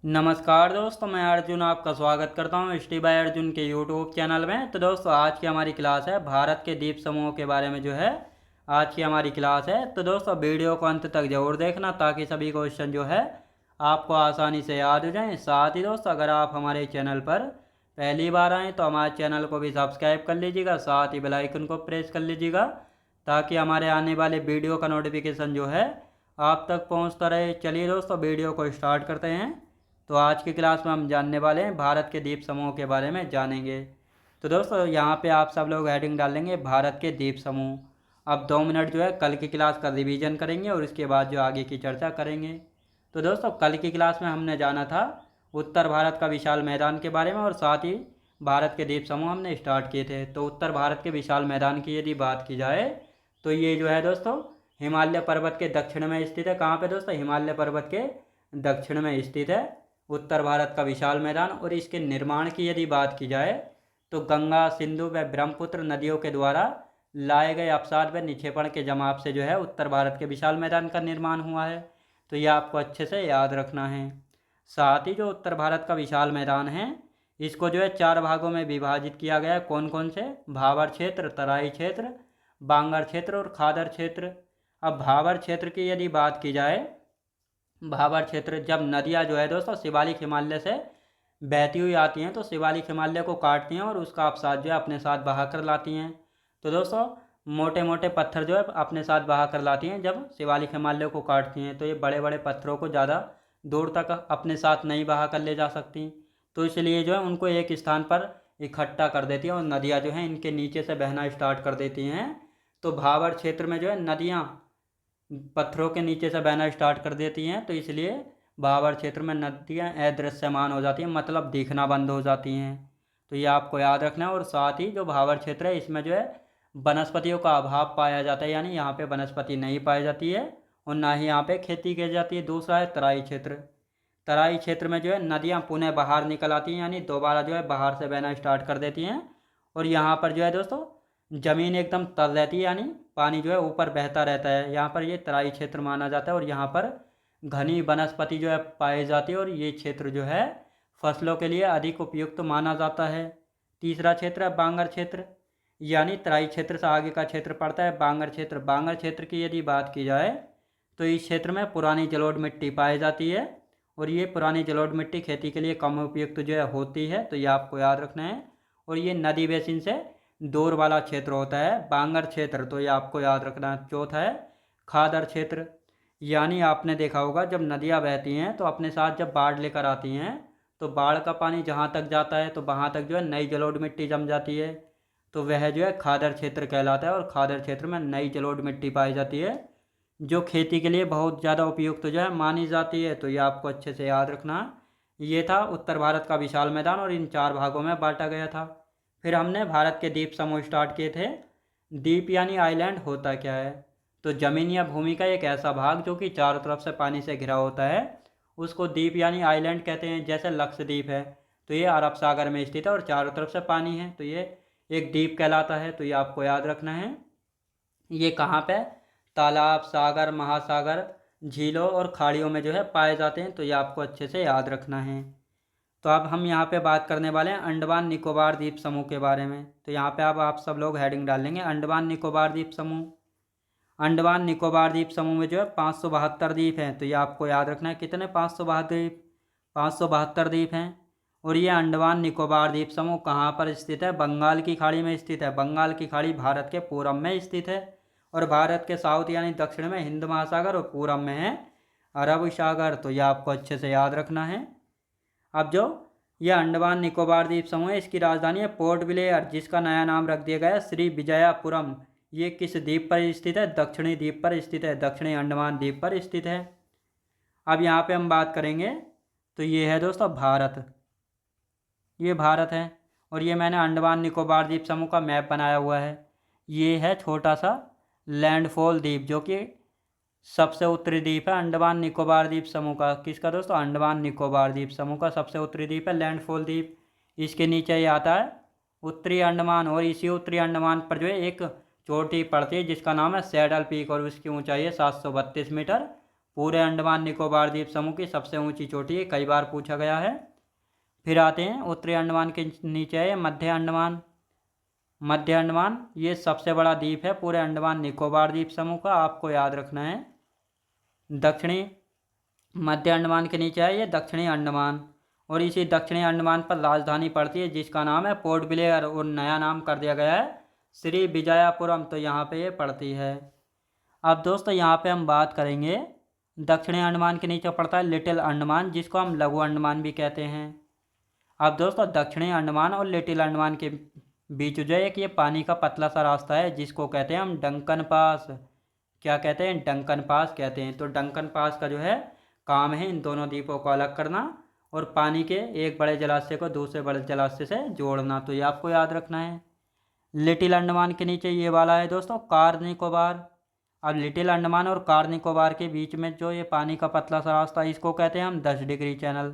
नमस्कार दोस्तों, मैं अर्जुन आपका स्वागत करता हूं स्टी बाय अर्जुन के यूट्यूब चैनल में। तो दोस्तों, आज की हमारी क्लास है भारत के द्वीप समूहों के बारे में जो है आज की हमारी क्लास है। तो दोस्तों, वीडियो को अंत तक जरूर देखना ताकि सभी क्वेश्चन जो है आपको आसानी से याद हो जाएं। साथ ही दोस्तों, अगर आप हमारे चैनल पर पहली बार आएँ तो हमारे चैनल को भी सब्सक्राइब कर लीजिएगा, साथ ही बेल आइकन को प्रेस कर लीजिएगा ताकि हमारे आने वाले वीडियो का नोटिफिकेशन जो है आप तक पहुँचता रहे। चलिए दोस्तों, वीडियो को स्टार्ट करते हैं। तो आज की क्लास में हम जानने वाले हैं भारत के द्वीप समूह के बारे में जानेंगे। तो दोस्तों, यहाँ पे आप सब लोग हेडिंग डालेंगे भारत के द्वीप समूह। अब 2 मिनट जो है कल की क्लास का रिवीजन करेंगे और उसके बाद जो आगे की चर्चा करेंगे। तो दोस्तों, कल की क्लास में हमने जाना था उत्तर भारत का विशाल मैदान के बारे में और साथ ही भारत के द्वीप समूह हमने स्टार्ट किए थे। तो उत्तर भारत के विशाल मैदान की यदि बात की जाए तो ये जो है दोस्तों हिमालय पर्वत के दक्षिण में स्थित है। कहाँ पे दोस्तों? हिमालय पर्वत के दक्षिण में स्थित है उत्तर भारत का विशाल मैदान। और इसके निर्माण की यदि बात की जाए तो गंगा, सिंधु व ब्रह्मपुत्र नदियों के द्वारा लाए गए अपसाद व निक्षेपण के जमाव से जो है उत्तर भारत के विशाल मैदान का निर्माण हुआ है। तो ये आपको अच्छे से याद रखना है। साथ ही जो उत्तर भारत का विशाल मैदान है इसको जो है 4 भागों में विभाजित किया गया है। कौन कौन से? भाबर क्षेत्र, तराई क्षेत्र, बांगर क्षेत्र और खादर क्षेत्र। अब भाबर क्षेत्र की यदि बात की जाए, भाबर क्षेत्र जब नदियाँ जो है दोस्तों शिवालिक हिमालय से बहती हुई आती हैं तो शिवालिक हिमालय को काटती हैं और उसका अवसाद जो है अपने साथ बहा कर लाती हैं। तो दोस्तों, मोटे मोटे पत्थर जो है अपने साथ बहा कर लाती हैं जब शिवालिक हिमालय को काटती हैं। तो ये बड़े बड़े पत्थरों को ज़्यादा दूर तक अपने साथ नहीं बहा कर ले जा सकती, तो इसलिए जो है उनको एक स्थान पर इकट्ठा कर देती हैं और नदियाँ जो हैं इनके नीचे से बहना स्टार्ट कर देती हैं। तो भाबर क्षेत्र में जो है नदियाँ पत्थरों के नीचे से बहना स्टार्ट कर देती हैं, तो इसलिए भाबर क्षेत्र में नदियाँ अदृश्यमान हो जाती हैं, मतलब दिखना बंद हो जाती हैं। तो ये आपको याद रखना है। और साथ ही जो भाबर क्षेत्र है इसमें जो है वनस्पतियों का अभाव पाया जाता है, यानी यहाँ पे वनस्पति नहीं पाई जाती है और ना ही यहाँ पे खेती की जाती है। दूसरा है तराई क्षेत्र। तराई क्षेत्र में जो है नदियाँ पुनः बाहर निकल आती हैं, यानी दोबारा जो है बाहर से बहना स्टार्ट कर देती हैं। और यहाँ पर जो है दोस्तों ज़मीन एकदम तर रहती है, यानी पानी जो है ऊपर बहता रहता है। यहाँ पर ये तराई क्षेत्र माना जाता है और यहाँ पर घनी वनस्पति जो है पाई जाती है और ये क्षेत्र जो है फसलों के लिए अधिक उपयुक्त माना जाता है। तीसरा क्षेत्र है बांगर क्षेत्र, यानी तराई क्षेत्र से आगे का क्षेत्र पड़ता है बांगर क्षेत्र। बांगर क्षेत्र की यदि बात की जाए तो इस क्षेत्र में पुरानी जलोढ़ मिट्टी पाई जाती है और ये पुरानी जलोढ़ मिट्टी खेती के लिए कम उपयुक्त जो है होती है, तो ये आपको याद रखना है। और ये नदी बेसिन से दूर वाला क्षेत्र होता है बांगर क्षेत्र, तो ये आपको याद रखना है। चौथा है खादर क्षेत्र, यानी आपने देखा होगा जब नदियाँ बहती हैं तो अपने साथ जब बाढ़ लेकर आती हैं तो बाढ़ का पानी जहाँ तक जाता है तो वहाँ तक जो है नई जलोढ़ मिट्टी जम जाती है, तो वह जो है खादर क्षेत्र कहलाता है। और खादर क्षेत्र में नई जलोढ़ मिट्टी पाई जाती है जो खेती के लिए बहुत ज़्यादा उपयुक्त जो है मानी जाती है, तो ये आपको अच्छे से याद रखना है। ये था उत्तर भारत का विशाल मैदान और इन 4 भागों में बांटा गया था। फिर हमने भारत के द्वीप समूह स्टार्ट किए थे। द्वीप यानी आइलैंड होता क्या है? तो ज़मीन या भूमि का एक ऐसा भाग जो कि चारों तरफ से पानी से घिरा होता है उसको द्वीप यानी आइलैंड कहते हैं। जैसे लक्षद्वीप है तो ये अरब सागर में स्थित है और चारों तरफ से पानी है, तो ये एक द्वीप कहलाता है, तो ये आपको याद रखना है। ये कहाँ पे? तालाब, सागर, महासागर, झीलों और खाड़ियों में जो है पाए जाते हैं, तो ये आपको अच्छे से याद रखना है। तो अब हम यहाँ पे बात करने वाले हैं अंडमान निकोबार द्वीप समूह के बारे में। तो यहाँ पे अब आप सब लोग हेडिंग डाल लेंगे अंडमान निकोबार द्वीप समूह। अंडमान निकोबार द्वीप समूह में जो है 572 द्वीप हैं, तो ये आपको याद रखना है। कितने? 572 द्वीप, 572 द्वीप हैं। और ये अंडमान निकोबार द्वीप समूह कहाँ पर स्थित है? बंगाल की खाड़ी में स्थित है। बंगाल की खाड़ी भारत के पूर्व में स्थित है और भारत के साउथ यानी दक्षिण में हिंद महासागर और पूर्व में है अरब सागर, तो ये आपको अच्छे से याद रखना है। अब जो ये अंडमान निकोबार द्वीप समूह है इसकी राजधानी है पोर्ट ब्लेयर, जिसका नया नाम रख दिया गया है श्री विजयापुरम। ये किस द्वीप पर स्थित है? दक्षिणी द्वीप पर स्थित है, दक्षिणी अंडमान द्वीप पर स्थित है। अब यहाँ पे हम बात करेंगे तो ये है दोस्तों भारत, ये भारत है। और ये मैंने अंडमान निकोबार द्वीप समूह का मैप बनाया हुआ है। ये है छोटा सा लैंडफॉल द्वीप जो कि सबसे उत्तरी द्वीप है अंडमान निकोबार द्वीप समूह का। किसका दोस्तों? अंडमान निकोबार द्वीप समूह का सबसे उत्तरी द्वीप है लैंडफॉल द्वीप। इसके नीचे ये आता है उत्तरी अंडमान और इसी उत्तरी अंडमान पर जो है एक चोटी पड़ती है जिसका नाम है सैडल पीक और उसकी ऊंचाई है 732 मीटर। पूरे अंडमान निकोबार द्वीप समूह की सबसे ऊंची चोटी है, कई बार पूछा गया है। फिर आते हैं उत्तरी अंडमान के नीचे है मध्य अंडमान। मध्य अंडमान ये सबसे बड़ा द्वीप है पूरे अंडमान निकोबार द्वीप समूह का, आपको याद रखना है। दक्षिणी मध्य अंडमान के नीचे है ये दक्षिणी अंडमान, और इसी दक्षिणी अंडमान पर राजधानी पड़ती है जिसका नाम है पोर्ट ब्लेयर, और नया नाम कर दिया गया है श्री विजयपुरम, तो यहाँ पे ये पड़ती है। अब दोस्तों यहाँ पे हम बात करेंगे दक्षिणी अंडमान के नीचे पड़ता है लिटिल अंडमान, जिसको हम लघु अंडमान भी कहते हैं। अब दोस्तों दक्षिणी अंडमान और लिटिल अंडमान के बीच जो एक ये पानी का पतला सा रास्ता है जिसको कहते हैं हम डंकन पास। क्या कहते हैं? डंकन पास कहते हैं। तो डंकन पास का जो है काम है इन दोनों द्वीपों को अलग करना और पानी के एक बड़े जलाशय को दूसरे बड़े जलाशय से जोड़ना, तो ये आपको याद रखना है। लिटिल अंडमान के नीचे ये वाला है दोस्तों कार निकोबार। अब लिटिल अंडमान और कार निकोबार के बीच में जो ये पानी का पतला सा रास्ता इसको कहते हैं हम 10 डिग्री चैनल,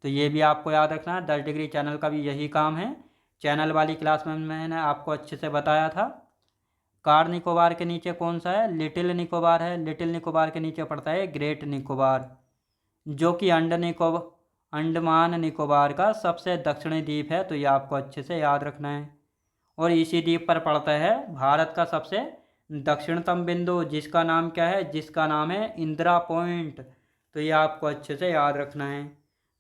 तो ये भी आपको याद रखना है। 10 डिग्री चैनल का भी यही काम है। चैनल वाली क्लास में मैंने आपको अच्छे से बताया था। कार निकोबार के नीचे कौन सा है? लिटिल निकोबार है। लिटिल निकोबार के नीचे पड़ता है ग्रेट निकोबार, जो कि अंडमान निकोबार का सबसे दक्षिणी द्वीप है, तो ये आपको अच्छे से याद रखना है। और इसी द्वीप पर पड़ता है भारत का सबसे दक्षिणतम बिंदु, जिसका नाम क्या है? जिसका नाम है इंदिरा पॉइंट, तो ये आपको अच्छे से याद रखना है।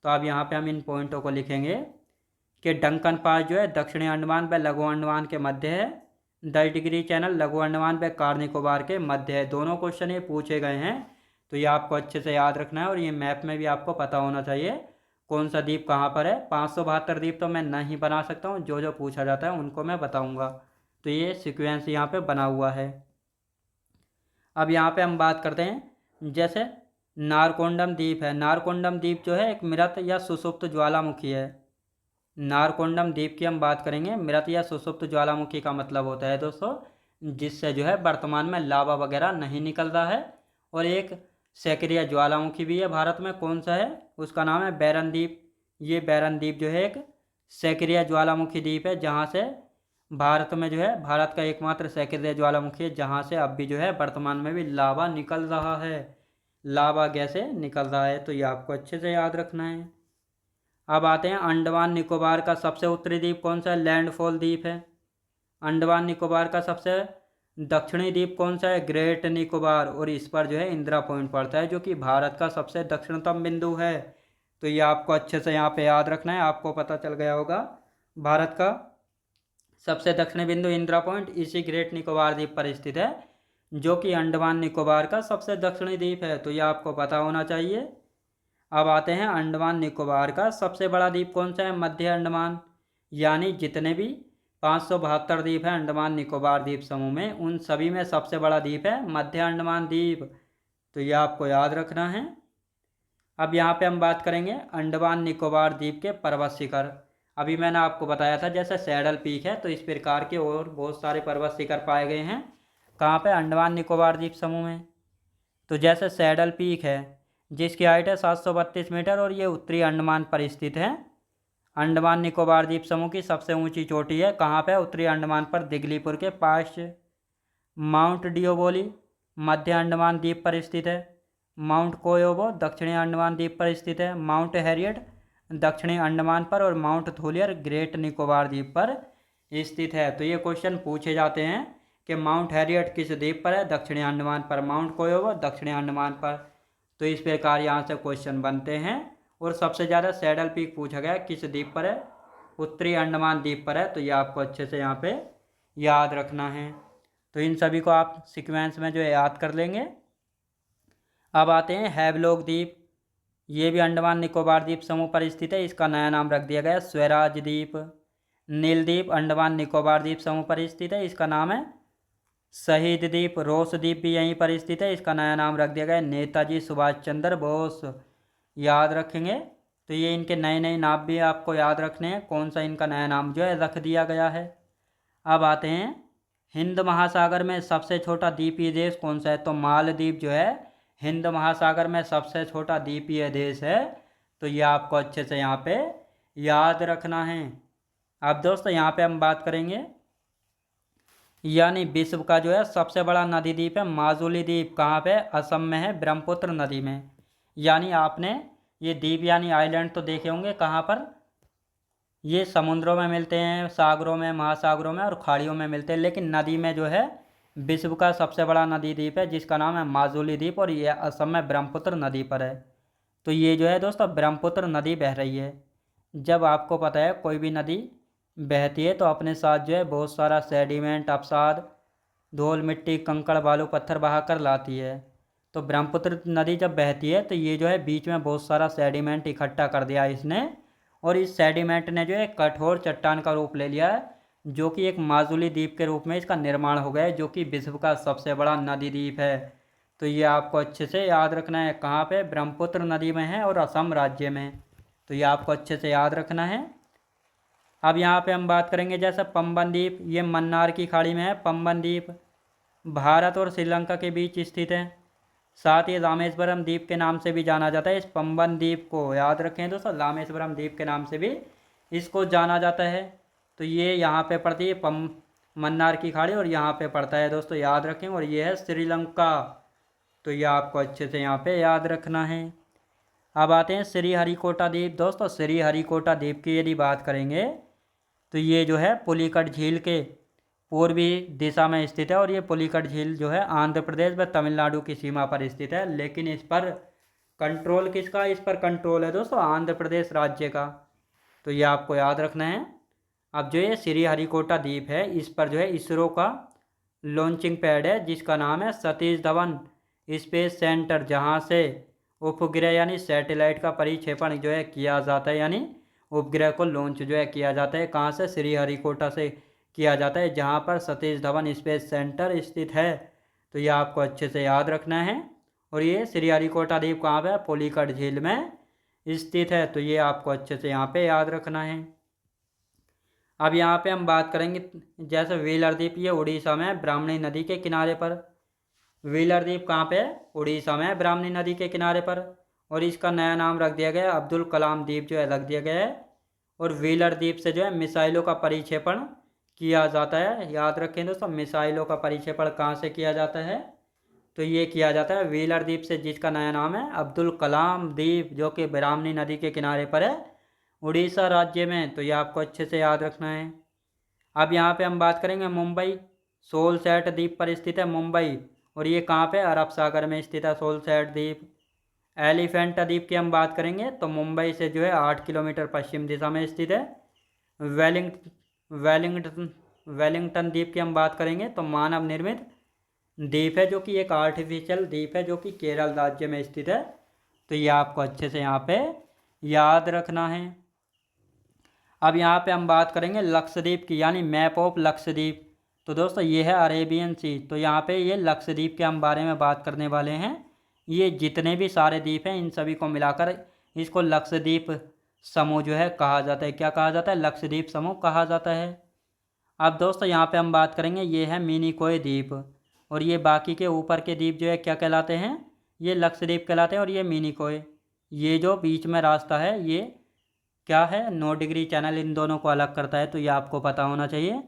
तो अब यहाँ पे हम इन पॉइंटों को लिखेंगे कि डंकन पास जो है दक्षिणी अंडमान व लघु अंडमान के मध्य है। 10 डिग्री चैनल लघु अंडमान व कार निकोबार के मध्य है। दोनों क्वेश्चन ये पूछे गए हैं, तो ये आपको अच्छे से याद रखना है। और ये मैप में भी आपको पता होना चाहिए कौन सा द्वीप कहाँ पर है। 572 द्वीप तो मैं नहीं बना सकता हूँ, जो जो पूछा जाता है उनको मैं बताऊँगा। तो ये सीक्वेंस यहाँ पे बना हुआ है। अब यहाँ पे हम बात करते हैं जैसे नारकोंडम द्वीप है। नारकोंडम द्वीप जो है एक मृत या सुसुप्त ज्वालामुखी है। नारकोंडम द्वीप की हम बात करेंगे। मृत या सुसुप्त ज्वालामुखी का मतलब होता है दोस्तों जिससे जो है वर्तमान में लावा वगैरह नहीं निकल रहा है। और एक सक्रिय ज्वालामुखी भी है भारत में, कौन सा है? उसका नाम है बैरन द्वीप। ये बैरन द्वीप जो है एक सक्रिय ज्वालामुखी द्वीप है, जहाँ से भारत में जो है भारत का एकमात्र सक्रिय ज्वालामुखी है जहाँ से अब भी जो है वर्तमान में भी लावा निकल रहा है, लावा गैसे निकल रहा है, तो ये आपको अच्छे से याद रखना है। अब आते हैं अंडमान निकोबार का सबसे उत्तरी द्वीप कौन सा है? लैंडफॉल द्वीप है। अंडमान निकोबार का सबसे दक्षिणी द्वीप कौन सा है? ग्रेट निकोबार, और इस पर जो है इंदिरा पॉइंट पड़ता है जो कि भारत का सबसे दक्षिणतम बिंदु है, तो ये आपको अच्छे से यहाँ पे याद रखना है। आपको पता चल गया होगा भारत का सबसे दक्षिणी बिंदु इंदिरा पॉइंट इसी ग्रेट निकोबार द्वीप पर स्थित है, जो कि अंडमान निकोबार का सबसे दक्षिणी द्वीप है, तो ये आपको पता होना चाहिए। अब आते हैं अंडमान निकोबार का सबसे बड़ा द्वीप कौन सा है? मध्य अंडमान। यानी जितने भी 572 द्वीप हैं अंडमान निकोबार द्वीप समूह में, उन सभी में सबसे बड़ा द्वीप है मध्य अंडमान द्वीप, तो ये आपको याद रखना है। अब यहाँ पे हम बात करेंगे अंडमान निकोबार द्वीप के पर्वत शिखर। अभी मैंने आपको बताया था जैसे सैडल पीक है, तो इस प्रकार के और बहुत सारे पर्वत शिखर पाए गए हैं। कहाँ पे? अंडमान निकोबार द्वीप समूह में। तो जैसे सैडल पीक है जिसकी हाइट है 732 मीटर और ये उत्तरी अंडमान पर स्थित है। अंडमान निकोबार द्वीप समूह की सबसे ऊंची चोटी है कहाँ पे? उत्तरी अंडमान पर दिगलीपुर के पास। माउंट डियोबोली मध्य अंडमान द्वीप पर स्थित है। माउंट कोयोबो दक्षिणी अंडमान द्वीप पर स्थित है। माउंट हैरियट दक्षिणी अंडमान पर, और माउंट थोलियर ग्रेट निकोबार द्वीप पर स्थित है। तो ये क्वेश्चन पूछे जाते हैं कि माउंट हैरियट किस द्वीप पर है? दक्षिणी अंडमान पर। माउंट कोयोबो दक्षिणी अंडमान पर। तो इस प्रकार यहाँ से क्वेश्चन बनते हैं। और सबसे ज़्यादा सैडल पीक पूछा गया किस द्वीप पर है? उत्तरी अंडमान द्वीप पर है, तो ये आपको अच्छे से यहाँ पे याद रखना है। तो इन सभी को आप सीक्वेंस में जो है याद कर लेंगे। अब आते हैं हैवलॉक द्वीप। ये भी अंडमान निकोबार द्वीप समूह पर स्थित है। इसका नया नाम रख दिया गया स्वराज द्वीप। नील द्वीप अंडमान निकोबार द्वीप समूह पर स्थित है, इसका नाम है शहीद द्वीप। रोस द्वीप भी यहीं पर स्थित है, इसका नया नाम रख दिया गया नेताजी सुभाष चंद्र बोस। याद रखेंगे। तो ये इनके नए नए नाम भी आपको याद रखने हैं, कौन सा इनका नया नाम जो है रख दिया गया है। अब आते हैं हिंद महासागर में सबसे छोटा द्वीपीय देश कौन सा है? तो मालदीव जो है हिंद महासागर में सबसे छोटा द्वीपीय देश है, तो ये आपको अच्छे से यहाँ पे याद रखना है। अब दोस्तों यहाँ पे हम बात करेंगे यानी विश्व का जो है सबसे बड़ा नदी द्वीप है माजुली द्वीप। कहाँ पे? असम में है, ब्रह्मपुत्र नदी में। यानी आपने ये द्वीप यानी आइलैंड तो देखे होंगे कहाँ पर, ये समुद्रों में मिलते हैं, सागरों में, महासागरों में और खाड़ियों में मिलते हैं, लेकिन नदी में जो है विश्व का सबसे बड़ा नदी द्वीप है जिसका नाम है माजुली द्वीप, और ये असम में ब्रह्मपुत्र नदी पर है। तो ये जो है दोस्तों ब्रह्मपुत्र नदी बह रही है। जब आपको पता है कोई भी नदी बहती है तो अपने साथ जो है बहुत सारा सेडिमेंट, अपसाद, धूल मिट्टी, कंकड़, बालू, पत्थर बहा कर लाती है। तो ब्रह्मपुत्र नदी जब बहती है तो ये जो है बीच में बहुत सारा सेडिमेंट इकट्ठा कर दिया इसने, और इस सेडिमेंट ने जो है कठोर चट्टान का रूप ले लिया है, जो कि एक माजुली द्वीप के रूप में इसका निर्माण हो गया है, जो कि विश्व का सबसे बड़ा नदी द्वीप है। तो ये आपको अच्छे से याद रखना है। कहाँ पे? ब्रह्मपुत्र नदी में है और असम राज्य में। तो ये आपको अच्छे से याद रखना है। अब यहाँ पे हम बात करेंगे जैसे पंबन द्वीप, ये मन्नार की खाड़ी में है। पंबन द्वीप भारत और श्रीलंका के बीच स्थित है। साथ ही रामेश्वरम द्वीप के नाम से भी जाना जाता है। इस पंबन द्वीप को याद रखें दोस्तों, रामेश्वरम द्वीप के नाम से भी इसको जाना जाता है। तो ये यहाँ पे पड़ती है मन्नार की खाड़ी, और यहाँ पे पड़ता है दोस्तों, याद रखें। और ये है श्रीलंका। तो ये आपको अच्छे से यहाँ पे याद रखना है। अब आते हैं श्रीहरिकोटा द्वीप। दोस्तों श्रीहरिकोटा द्वीप की यदि बात करेंगे तो ये जो है पुलिकट झील के पूर्वी दिशा में स्थित है, और ये पुलिकट झील जो है आंध्र प्रदेश व तमिलनाडु की सीमा पर स्थित है। लेकिन इस पर कंट्रोल किसका? इस पर कंट्रोल है दोस्तों आंध्र प्रदेश राज्य का। तो ये आपको याद रखना है। अब जो ये श्रीहरिकोटा द्वीप है, इस पर जो है इसरो का लॉन्चिंग पैड है जिसका नाम है सतीश धवन स्पेस सेंटर, जहाँ से उपग्रह यानी सैटेलाइट का परिक्षेपण जो है किया जाता है, यानी उपग्रह को लॉन्च जो है किया जाता है। कहाँ से? श्रीहरिकोटा से किया जाता है, जहाँ पर सतीश धवन स्पेस सेंटर स्थित है। तो ये आपको अच्छे से याद रखना है। और ये श्रीहरिकोटा द्वीप कहाँ पे? पुलिकट झील में स्थित है। तो ये आपको अच्छे से यहाँ पे याद रखना है। अब यहाँ पे हम बात करेंगे जैसे व्हीलर द्वीप, ये उड़ीसा में ब्राह्मणी नदी के किनारे पर। व्हीलर द्वीप कहाँ पे? उड़ीसा में ब्राह्मणी नदी के किनारे पर, और इसका नया नाम रख दिया गया है अब्दुल कलाम द्वीप जो है रख दिया गया है। और व्हीलर द्वीप से जो है मिसाइलों का परिक्षेपण किया जाता है। याद रखें दोस्तों, मिसाइलों का परिक्षेपण कहाँ से किया जाता है? तो ये किया जाता है व्हीलर द्वीप से, जिसका नया नाम है अब्दुल कलाम द्वीप, जो कि ब्राह्मणी नदी के किनारे पर है उड़ीसा राज्य में। तो ये आपको अच्छे से याद रखना है। अब यहाँ पे हम बात करेंगे मुंबई सोलसैट द्वीप पर स्थित है मुंबई, और ये कहाँ पे? अरब सागर में स्थित है सोलसैट द्वीप। एलिफेंट द्वीप की हम बात करेंगे तो मुंबई से जो है 8 किलोमीटर पश्चिम दिशा में स्थित है। वेलिंगटन वेलिंगटन द्वीप की हम बात करेंगे तो मानव निर्मित द्वीप है, जो कि एक आर्टिफिशियल द्वीप है, जो कि केरल राज्य में स्थित है। तो ये आपको अच्छे से यहाँ पे याद रखना है। अब यहाँ पे हम बात करेंगे लक्षद्वीप की, यानी मैप ऑफ लक्षद्वीप। तो दोस्तों ये है अरेबियन सी। तो यहाँ पे ये लक्षद्वीप के हम बारे में बात करने वाले हैं। ये जितने भी सारे द्वीप हैं इन सभी को मिलाकर इसको लक्षद्वीप समूह जो है कहा जाता है। क्या कहा जाता है? लक्षद्वीप समूह कहा जाता है। अब दोस्तों यहाँ पे हम बात करेंगे, ये है मिनिकोय द्वीप, और ये बाकी के ऊपर के द्वीप जो है क्या कहलाते हैं? ये लक्षद्वीप कहलाते हैं। और ये मिनिकोय, ये जो बीच में रास्ता है ये क्या है? 9 डिग्री चैनल इन दोनों को अलग करता है, तो ये आपको पता होना चाहिए।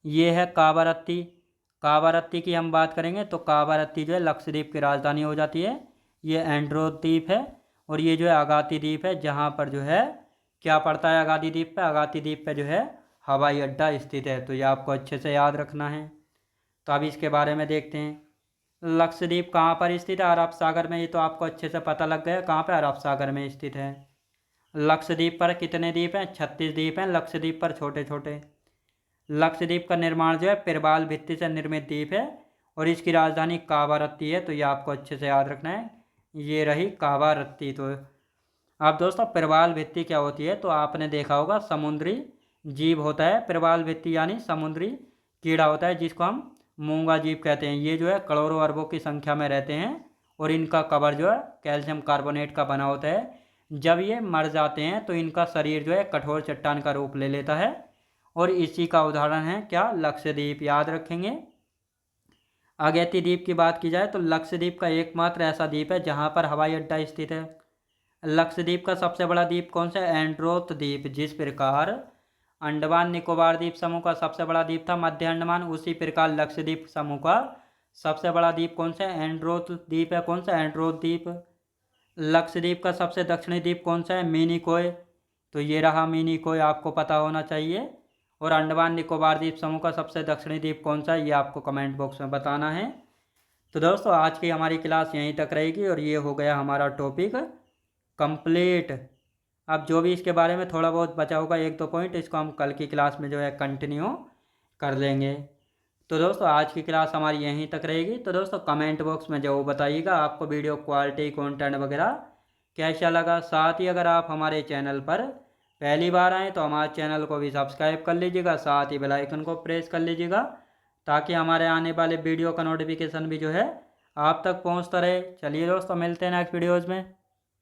ये है कावारत्ती। कावारत्ती की हम बात करेंगे तो कावारत्ती जो है लक्षद्वीप की राजधानी हो जाती है। ये एंड्रो द्वीप है, और ये जो है अगाती द्वीप है, जहाँ पर जो है क्या पड़ता है अगाती द्वीप पे? अगाती द्वीप पे जो है हवाई अड्डा स्थित है। तो ये आपको अच्छे से याद रखना है। तो अब इसके बारे में देखते हैं। लक्षद्वीप कहाँ पर स्थित है? अरब सागर में। ये तो आपको अच्छे से पता लग गया कहाँ पे? अरब सागर में स्थित है। लक्षद्वीप पर कितने द्वीप हैं? 36 द्वीप हैं लक्षद्वीप पर, छोटे छोटे। लक्षद्वीप का निर्माण जो है प्रवाल भित्ति से निर्मित द्वीप है, और इसकी राजधानी कावारत्ती है। तो ये आपको अच्छे से याद रखना है। ये रही कावारत्ती। तो अब दोस्तों प्रवाल भित्ति क्या होती है? तो आपने देखा होगा समुद्री जीव होता है प्रवाल भित्ति, यानी समुद्री कीड़ा होता है, जिसको हम मूंगा जीव कहते हैं। ये जो है करोड़ों अरबों की संख्या में रहते हैं, और इनका कवर जो है कैल्शियम कार्बोनेट का बना होता है। जब ये मर जाते हैं तो इनका शरीर जो है कठोर चट्टान का रूप ले लेता है, और इसी का उदाहरण है क्या? लक्षद्वीप। याद रखेंगे। अगेती द्वीप की बात की जाए तो लक्षद्वीप का एकमात्र ऐसा द्वीप है जहाँ पर हवाई अड्डा स्थित है। लक्षद्वीप का सबसे बड़ा द्वीप कौन सा है? एंड्रोथ द्वीप। जिस प्रकार अंडमान निकोबार द्वीप समूह का सबसे बड़ा द्वीप था मध्य अंडमान। उसी प्रकार लक्षद्वीप समूह का सबसे बड़ा द्वीप कौन सा है? एंड्रोथ द्वीप है। कौन सा? एंड्रोथ द्वीप। लक्षद्वीप का सबसे दक्षिणी द्वीप कौन सा है? मिनिकॉय। तो ये रहा मिनिकॉय, आपको पता होना चाहिए। और अंडमान निकोबार द्वीप समूह का सबसे दक्षिणी द्वीप कौन सा है, ये आपको कमेंट बॉक्स में बताना है। तो दोस्तों आज की हमारी क्लास यहीं तक रहेगी और ये हो गया हमारा टॉपिक कंप्लीट। अब जो भी इसके बारे में थोड़ा बहुत बचा होगा 1-2 पॉइंट, इसको हम कल की क्लास में जो है कंटिन्यू कर लेंगे। तो दोस्तों आज की क्लास हमारी यहीं तक रहेगी। तो दोस्तों कमेंट बॉक्स में जरूर बताइएगा आपको वीडियो क्वालिटी कंटेंट वगैरह कैसा लगा। साथ ही अगर आप हमारे चैनल पर पहली बार आएँ तो हमारे चैनल को भी सब्सक्राइब कर लीजिएगा, साथ ही बेल आइकन को प्रेस कर लीजिएगा ताकि हमारे आने वाले वीडियो का नोटिफिकेशन भी जो है आप तक पहुंचता रहे। चलिए दोस्तों मिलते हैं नेक्स्ट वीडियोज़ में।